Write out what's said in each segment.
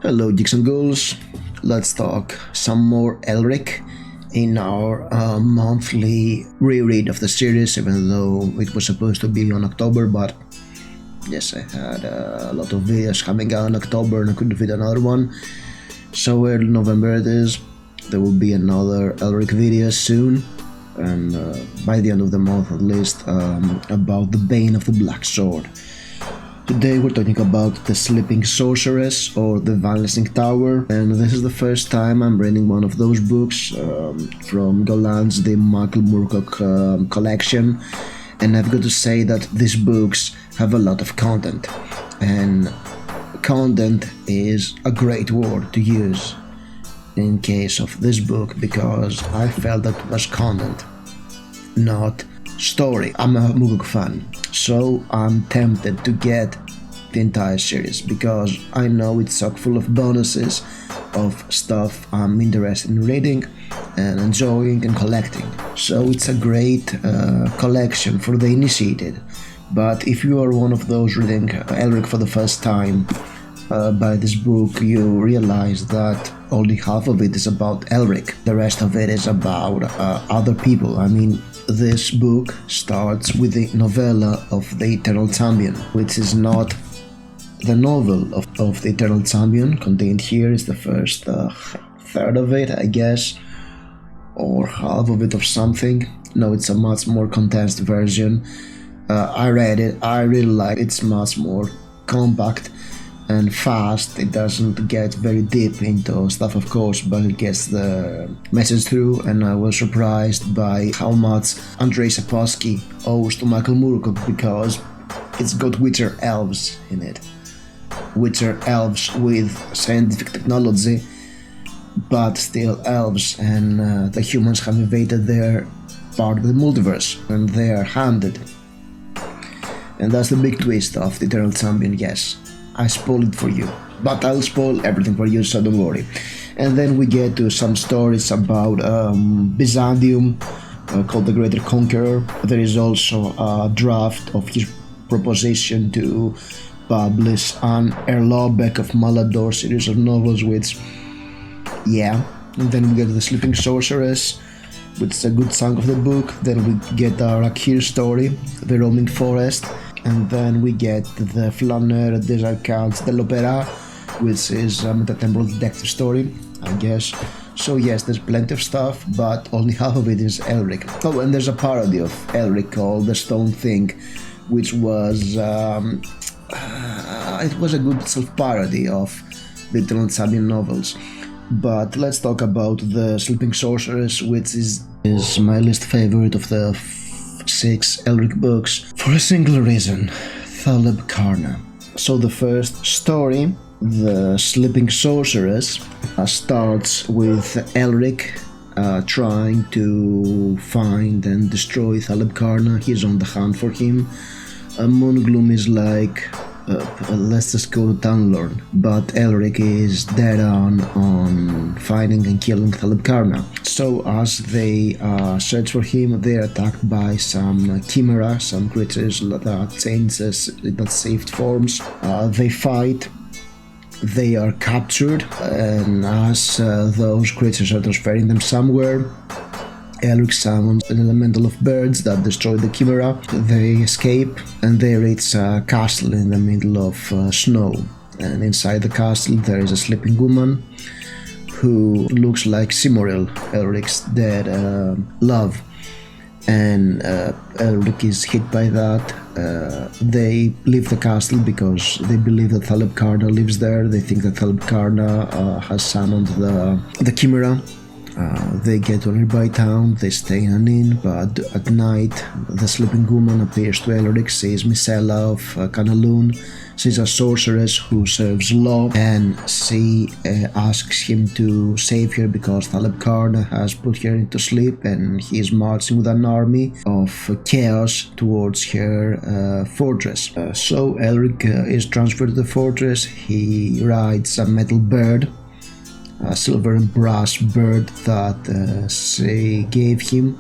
Hello, Geeks and Ghouls. Let's talk some more Elric in our monthly reread of the series, even though it was supposed to be on October, but yes, I had a lot of videos coming out in October and I couldn't fit another one. So early November it is. There will be another Elric video soon, and by the end of the month at least, about the Bane of the Black Sword. Today we're talking about the Sleeping Sorceress or the Vanishing Tower, and this is the first time I'm reading one of those books from Golan's the Michael Moorcock collection, and I've got to say that these books have a lot of content, and content is a great word to use in case of this book, because I felt that it was content, not story. I'm a Moorcock fan, so I'm tempted to get the entire series because I know it's chock full of bonuses of stuff I'm interested in reading and enjoying and collecting. So it's a great collection for the initiated. But if you are one of those reading Elric for the first time, by this book you realize that only half of it is about Elric. The rest of it is about other people. I mean, this book starts with the novella of the Eternal Champion, which is not the novel of the Eternal Champion. Contained here is the first third of it, I guess, or half of it of something. No, it's a much more condensed version. I read it, I really like it. It's much more compact and fast. It doesn't get very deep into stuff, of course, but it gets the message through, and I was surprised by how much Andrzej Sapkowski owes to Michael Moorcock, because it's got Witcher elves in it. Witcher elves with scientific technology, but still elves, and the humans have invaded their part of the multiverse, and they are handed. And that's the big twist of the Eternal Champion, yes. I spoiled it for you, but I'll spoil everything for you, so don't worry. And then we get to some stories about Byzantium, called the Greater Conqueror. There is also a draft of his proposition to publish an Erlobek of Malador series of novels, which, yeah. And then we get to the Sleeping Sorceress, which is a good chunk of the book. Then we get our Akir story, the Roaming Forest. And then we get the Flaneur des Arcades de l'Opéra, which is a meta-temporal detective story, I guess. So yes, there's plenty of stuff, but only half of it is Elric. Oh, and there's a parody of Elric called The Stone Thing, which was it was a good self-parody of the Eternal Champion novels. But let's talk about the Sleeping Sorceress, which is my least favorite of the 6 Elric books, for a single reason: Thaleb K'arna. So the first story, the Sleeping Sorceress, starts with Elric trying to find and destroy Thaleb K'arna. He's on the hunt for him. Moongloom is like, let's just go to Dunlorn, but Elric is dead on finding and killing Thaleb K'arna. So as they search for him, they are attacked by some chimera, some creatures that shift forms. They fight, they are captured, and as those creatures are transferring them somewhere, Elric summons an elemental of birds that destroy the chimera. They escape and they reach a castle in the middle of snow. And inside the castle there is a sleeping woman who looks like Simoril, Elric's dead love. And Elric is hit by that. They leave the castle because they believe that Thaleb K'arna lives there. They think that Thaleb K'arna has summoned the chimera. They get to a nearby town, they stay in an inn, but at night the sleeping woman appears to Elric. She is Misela of Canaloon. She's a sorceress who serves law, and she asks him to save her because Thaleb K'arna has put her into sleep and he is marching with an army of chaos towards her fortress. So Elric is transferred to the fortress. He rides a metal bird, a silver and brass bird that she gave him,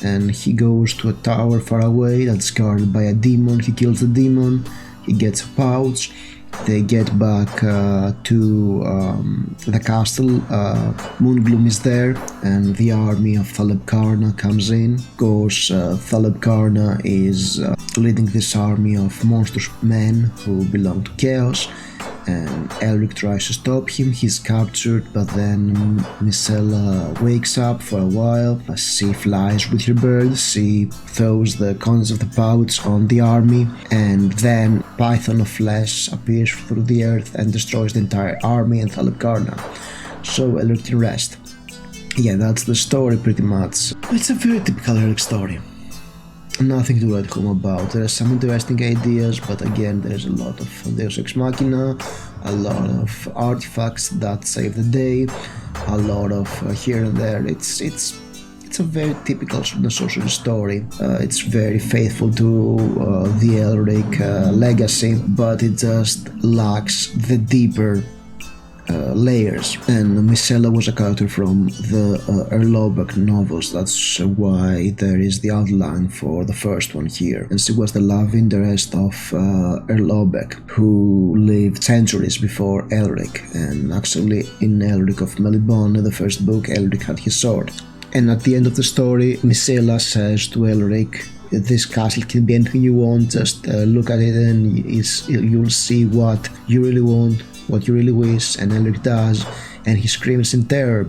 and he goes to a tower far away that's guarded by a demon. He kills the demon, he gets a pouch, They get back to the castle. Moongloom is there, and the army of Thaleb K'arna comes in. Of course, Thaleb K'arna is leading this army of monstrous men who belong to Chaos, and Elric tries to stop him. He's captured, but then Micella wakes up for a while. She flies with her bird, she throws the contents of the pouch on the army, and then Python of Flesh appears through the earth and destroys the entire army and Thaleb K'arna. So Elric can rest. Yeah, that's the story pretty much. It's a very typical Elric story. Nothing to write home about. There are some interesting ideas, but again, there's a lot of Deus Ex Machina, a lot of artifacts that save the day, a lot of here and there. It's a very typical sorcery story. It's very faithful to the Elric legacy, but it just lacks the deeper layers. And Micella was a character from the Elric novels. That's why there is the outline for the first one here. And she was the love interest of Elric, who lived centuries before Elric. And actually, in Elric of Melibone, the first book, Elric had his sword. And at the end of the story, Micella says to Elric, "This castle can be anything you want, just look at it and you'll see what you really want, what you really wish." And Elric does, and he screams in terror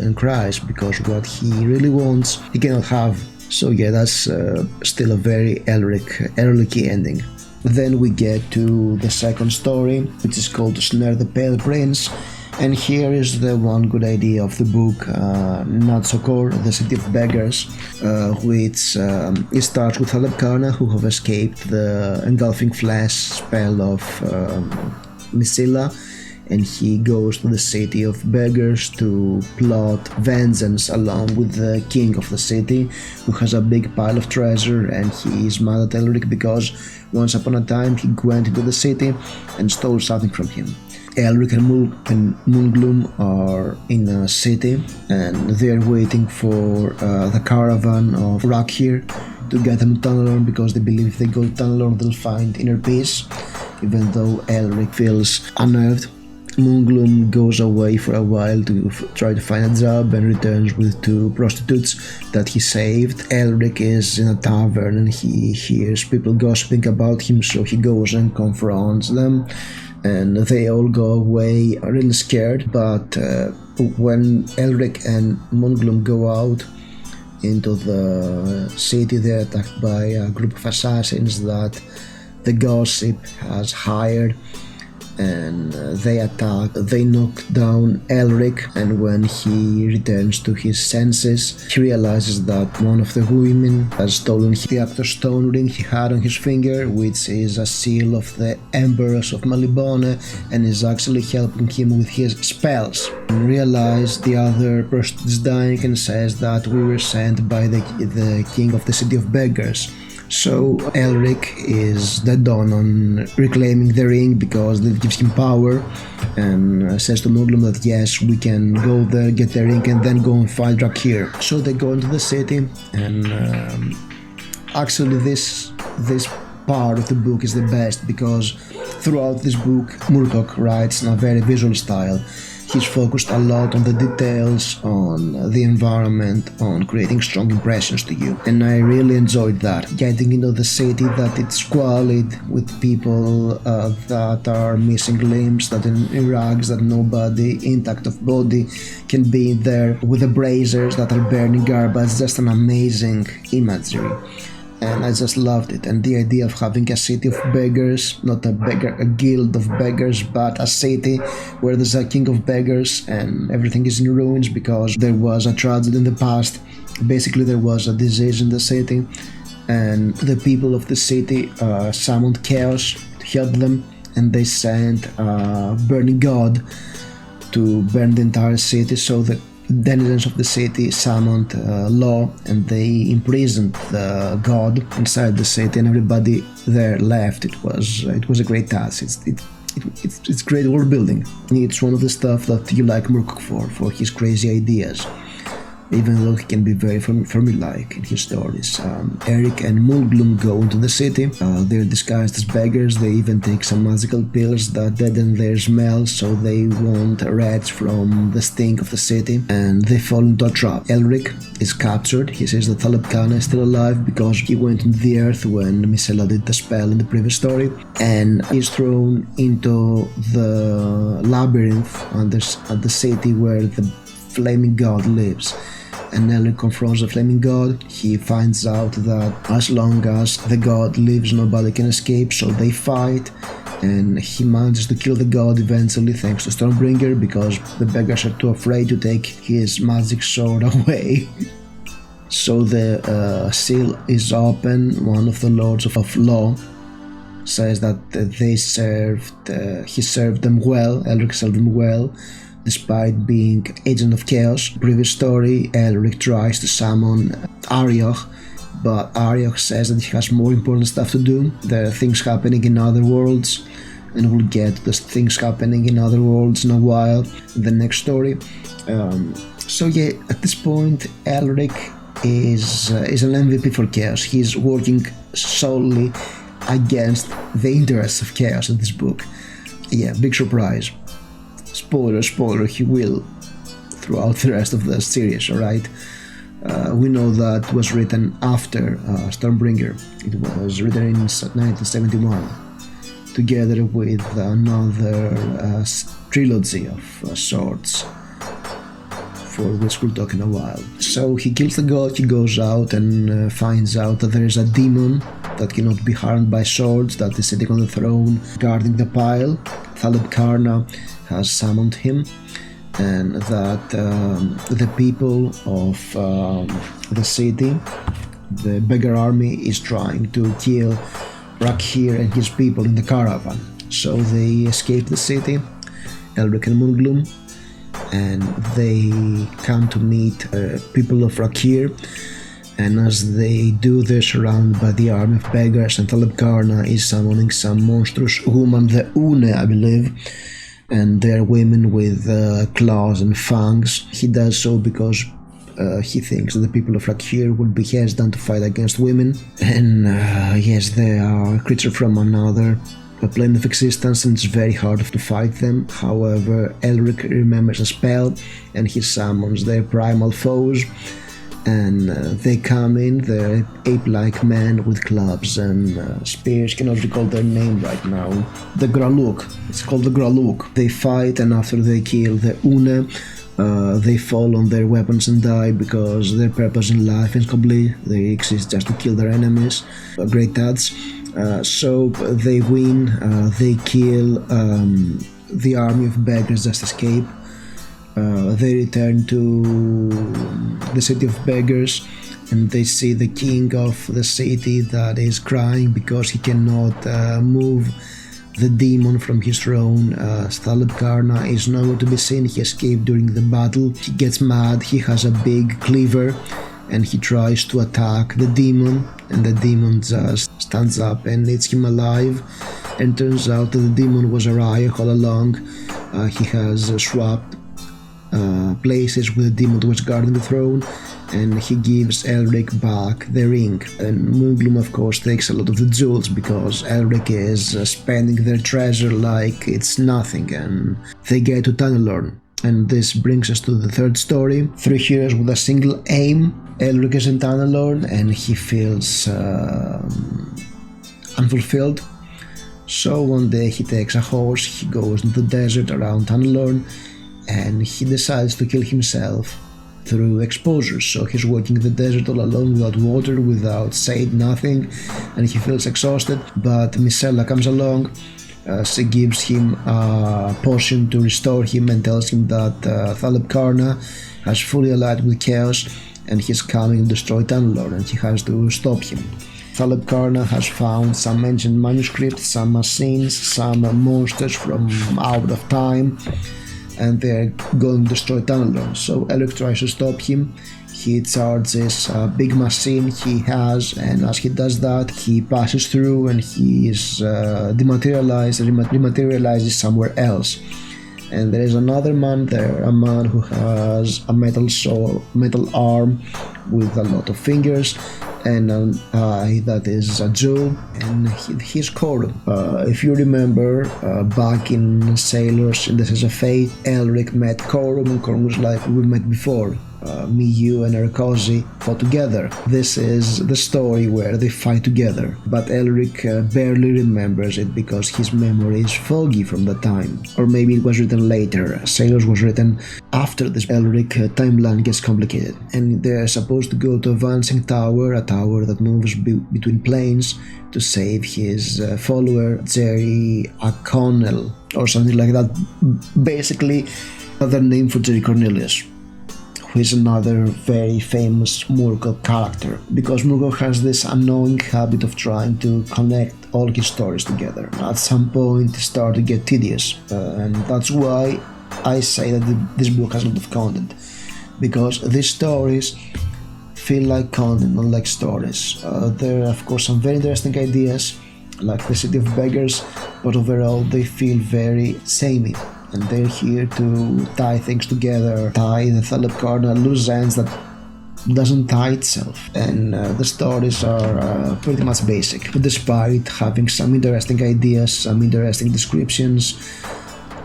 and cries because what he really wants he cannot have. So yeah, that's still a very Elric-y ending. Then we get to the second story, which is called To Snare the Pale Prince. And here is the one good idea of the book, not so core, The City of Beggars, which it starts with Thaleb K'arna, who have escaped the engulfing flesh spell of Micella, and he goes to the City of Beggars to plot vengeance along with the king of the city, who has a big pile of treasure, and he is mad at Elric because once upon a time he went into the city and stole something from him. Elric and Moongloom are in a city, and they're waiting for the caravan of Rakir to get them to Tunnelorn, because they believe if they go to Tunnelorn they'll find inner peace, even though Elric feels unnerved. Moongloom goes away for a while to try to find a job and returns with 2 prostitutes that he saved. Elric is in a tavern and he hears people gossiping about him, so he goes and confronts them, and they all go away really scared. But when Elric and Moongloom go out into the city, they're attacked by a group of assassins that the gossip has hired, and they knock down Elric, and when he returns to his senses, he realizes that one of the women has stolen the Actor's Stone ring he had on his finger, which is a seal of the Emperors of Melibone, and is actually helping him with his spells. And realize the other person is dying and says that we were sent by the king of the City of Beggars. So Elric is dead on reclaiming the ring because that gives him power, and says to Moongloom that yes, we can go there, get the ring, and then go and fight Rakir. So they go into the city, and actually this part of the book is the best, because throughout this book Moorcock writes in a very visual style. He's focused a lot on the details, on the environment, on creating strong impressions to you, and I really enjoyed that. Getting into the city that it's squalid, with people that are missing limbs, that in rags, that nobody intact of body can be there, with the braziers that are burning garbage. Just an amazing imagery. And I just loved it. And the idea of having a city of beggars, not a guild of beggars, but a city where there's a king of beggars and everything is in ruins because there was a tragedy in the past. Basically, there was a disease in the city, and the people of the city summoned chaos to help them, and they sent a burning god to burn the entire city. So the denizens of the city summoned law, and they imprisoned the god inside the city, and everybody there left. It was a great task. It's great world building. It's one of the stuff that you like Moorcock for his crazy ideas. even though he can be very Fermi-like in his stories. Eric and Moongloom go into the city. They're disguised as beggars. They even take some magical pills that deaden their smell, so they won't rats from the stink of the city, and they fall into a trap. Elric is captured. He says that Thaleb K'arna is still alive because he went into the earth when Misela did the spell in the previous story, and is thrown into the labyrinth at the city where the flaming god lives. And Elric confronts the flaming god. He finds out that as long as the god lives, nobody can escape, so they fight, and he manages to kill the god eventually thanks to Stormbringer, because the beggars are too afraid to take his magic sword away. So the seal is open. One of the lords of law says that he served them well, Elric served them well, despite being agent of chaos. Previous story, Elric tries to summon Arioch, but Arioch says that he has more important stuff to do. There are things happening in other worlds, and we'll get the things happening in other worlds in a while in the next story. So yeah, at this point, Elric is an MVP for chaos. He's working solely against the interests of chaos in this book. Yeah, big surprise. Spoiler, he will throughout the rest of the series, alright? We know that was written after Stormbringer. It was written in 1971, together with another trilogy of sorts, for which we'll talk in a while. So he kills the god, he goes out and finds out that there is a demon that cannot be harmed by swords, that is sitting on the throne guarding the pile. Thaleb K'arna has summoned him, and that the people of the city, the beggar army, is trying to kill Rakhir and his people in the caravan. So they escape the city, Elric and Moongloom, and they come to meet people of Rakhir. And as they do, they're surrounded by the army of beggars, and Thaleb K'arna is summoning some monstrous woman, the Une, I believe, and they're women with claws and fangs. He does so because he thinks that the people of Rakhir would be hesitant to fight against women, and yes, they are a creature from another plane of existence, and it's very hard to fight them. However, Elric remembers a spell, and he summons their primal foes, and they come in. They're ape-like men with clubs and spears. Cannot recall their name right now. The Graluk. It's called the Graluk. They fight, and after they kill the Une, they fall on their weapons and die, because their purpose in life is complete. They exist just to kill their enemies. Great dads. So they win. They kill the army of beggars, just escape. They return to the city of beggars, and they see the king of the city that is crying because he cannot move the demon from his throne. Thaleb K'arna is nowhere to be seen. He escaped during the battle. He gets mad. He has a big cleaver, and he tries to attack the demon, and the demon just stands up and eats him alive. And turns out that the demon was Arioch all along. He has swapped places with the demon that was guarding the throne, and he gives Elric back the ring. And Moongloom, of course, takes a lot of the jewels because Elric is spending their treasure like it's nothing, and they get to Tunnelorn. And this brings us to the third story. 3 heroes with a single aim. Elric is in Tunnelorn, and he feels unfulfilled. So one day he takes a horse, he goes into the desert around Tunnelorn, and he decides to kill himself through exposure. So he's walking in the desert all alone, without water, without shade, nothing, and he feels exhausted. But Misela comes along. She gives him a potion to restore him and tells him that Thaleb K'arna has fully allied with chaos, and he's coming to destroy Tunnelorn, and he has to stop him. Thaleb K'arna has found some ancient manuscripts, some machines, some monsters from out of time, and they're going to destroy Tunnelorn. So Elric tries to stop him. He charges a big machine he has, and as he does that, he passes through and he is dematerializes somewhere else. And there is another man there, a man who has a metal arm with a lot of fingers, and an eye that is a jewel, and he's Corum. If you remember, back in Sailors in the Seas of Fate, Elric met Corum, and Corum was like, we met before. Me, you, and Erikosi fought together. This is the story where they fight together, but Elric barely remembers it because his memory is foggy from the time. Or maybe it was written later. Sailors was written after this. Elric timeline gets complicated, and they're supposed to go to a Vancing Tower, a tower that moves between planes, to save his follower, Jerry O'Connell, or something like that. Basically, another name for Jerry Cornelius, who is another very famous Moorcock character, because Moorcock has this annoying habit of trying to connect all his stories together. At some point it starts to get tedious, and that's why I say that this book has a lot of content, because these stories feel like content, not like stories. There are of course some very interesting ideas, like the City of Beggars, but overall they feel very samey. And they're here to tie things together, tie the Thaleb K'arna loose ends that doesn't tie itself. And the stories are pretty much basic. But despite having some interesting ideas, some interesting descriptions,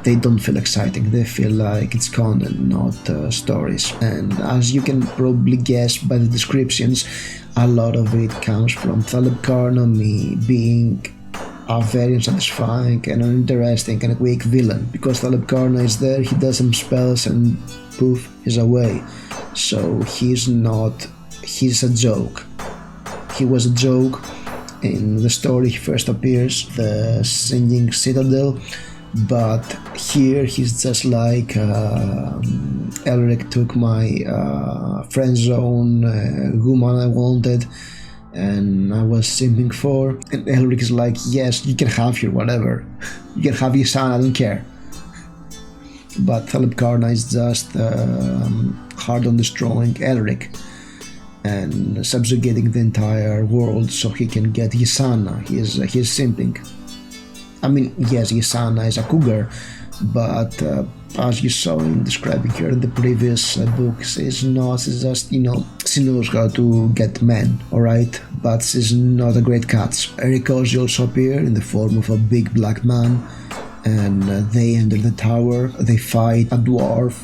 they don't feel exciting. They feel like it's content, not stories. And as you can probably guess by the descriptions, a lot of it comes from Thaleb K'arna, me being a very unsatisfying and uninteresting and weak villain. Because Thaleb K'arna is there, he does some spells and poof, he's away. So he's a joke. He was a joke in the story he first appears, the Singing Citadel, but here he's just like Elric took my friend zone woman I wanted and I was simping for, and Elric is like, yes, you can have her, whatever, you can have your son, I don't care. But Thaleb K'arna is just hard on destroying Elric and subjugating the entire world so he can get Ysana. He's simping. I mean, yes, Ysana is a cougar, but as you saw in describing her in the previous books, she's just, she knows how to get men, alright? But she's not a great catch. Erikosi also appear in the form of a big black man, and they enter the tower. They fight a dwarf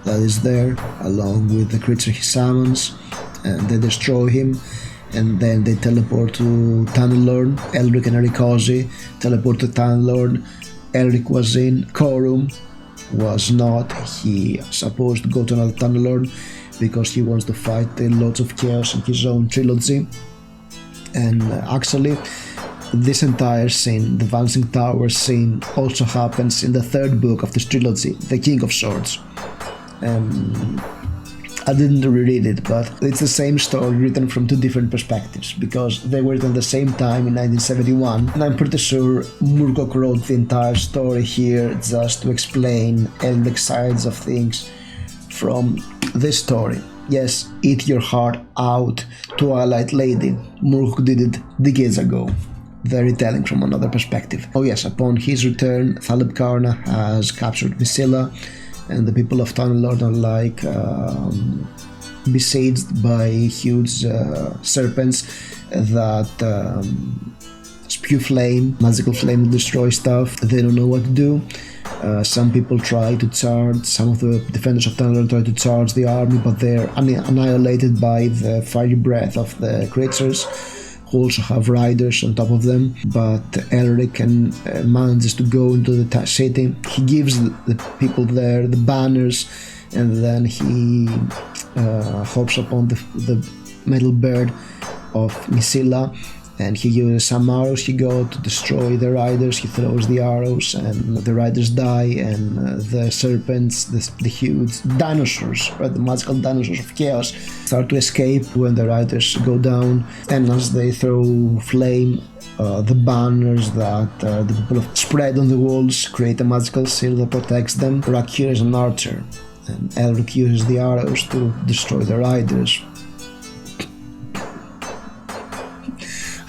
that is there, along with the creature he summons, and they destroy him. And then they teleport to Tunnelorn. Elric and Erikosi teleport to Tunnelorn. Elric was in, Corum was not. He supposed to go to another Tunnelorn because he wants to fight the Lords of Chaos in his own trilogy. And actually, this entire scene, the Vancing Tower scene, also happens in the third book of this trilogy, The King of Swords. I didn't reread it, but it's the same story written from two different perspectives, because they were written at the same time in 1971, and I'm pretty sure Moorcock wrote the entire story here just to explain Elric's sides of things from this story. Yes, eat your heart out, Twilight Lady. Moorcock did it decades ago. Very telling from another perspective. Oh yes, upon his return, Thaleb K'arna has captured Misilla, and the people of Tunnelorn are like besieged by huge serpents that spew flame, magical flame to destroy stuff. They don't know what to do. Some people try to charge, some of the defenders of Tunnelorn try to charge the army, but they're annihilated by the fiery breath of the creatures, who also have riders on top of them. But Elric manages to go into the city. He gives the people there the banners, and then he hops upon the metal bird of Misilla, and he uses some arrows he got to destroy the riders. He throws the arrows and the riders die, and the serpents, the huge dinosaurs, right, the magical dinosaurs of chaos, start to escape when the riders go down. And as they throw flame, the banners that the people have spread on the walls create a magical shield that protects them. Rakir is an archer, and Elric uses the arrows to destroy the riders.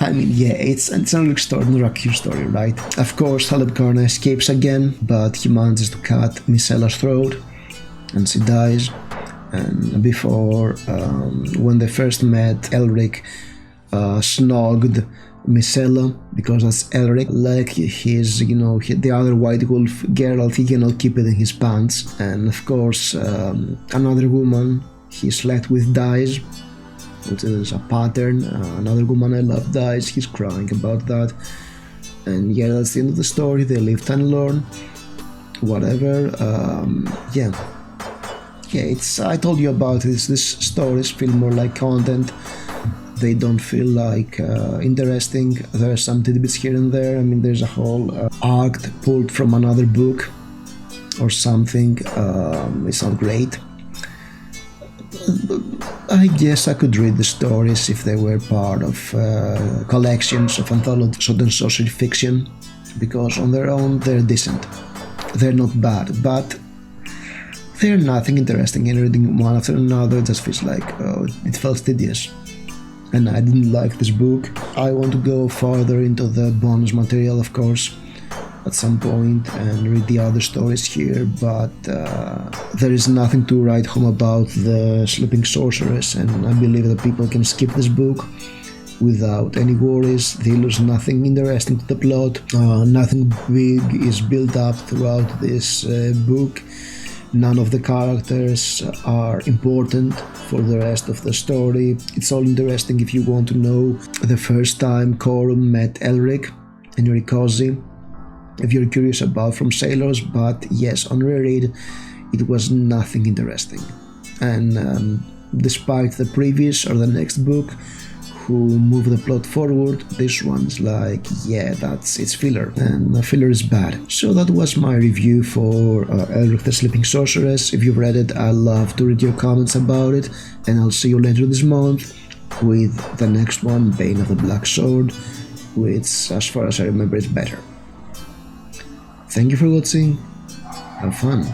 I mean, yeah, it's an Elric story, not a Q story, right? Of course, Thaleb K'arna escapes again, but he manages to cut Micella's throat, and she dies. And before, when they first met, Elric snogged Micella, because that's Elric. Like his, the other White Wolf, Geralt, he cannot keep it in his pants. And of course, another woman he slept with dies, which is a pattern. Another woman I love dies, he's crying about that. And yeah, that's the end of the story. They lived and learned. Whatever. Yeah, it's. I told you about this. These stories feel more like content. They don't feel like interesting. There are some tidbits here and there. I mean, there's a whole arc pulled from another book or something. It's not great. I guess I could read the stories if they were part of collections of anthology sword and sorcery fiction, because on their own they're decent. They're not bad, but they're nothing interesting, and reading one after another just feels like, it felt tedious. And I didn't like this book. I want to go further into the bonus material, of course, at some point, and read the other stories here, but there is nothing to write home about the Sleeping Sorceress, and I believe that people can skip this book without any worries. They lose nothing interesting to the plot. Nothing big is built up throughout this book. None of the characters are important for the rest of the story. It's all interesting if you want to know the first time Corum met Elric and Ricosi, if you're curious about from Sailors, but yes, on reread it was nothing interesting. And despite the previous or the next book who move the plot forward, this one's like, yeah, it's filler, and filler is bad. So that was my review for Elric the Sleeping Sorceress. If you've read it, I'd love to read your comments about it, and I'll see you later this month with the next one, Bane of the Black Sword, which, as far as I remember, is better. Thank you for watching, have fun.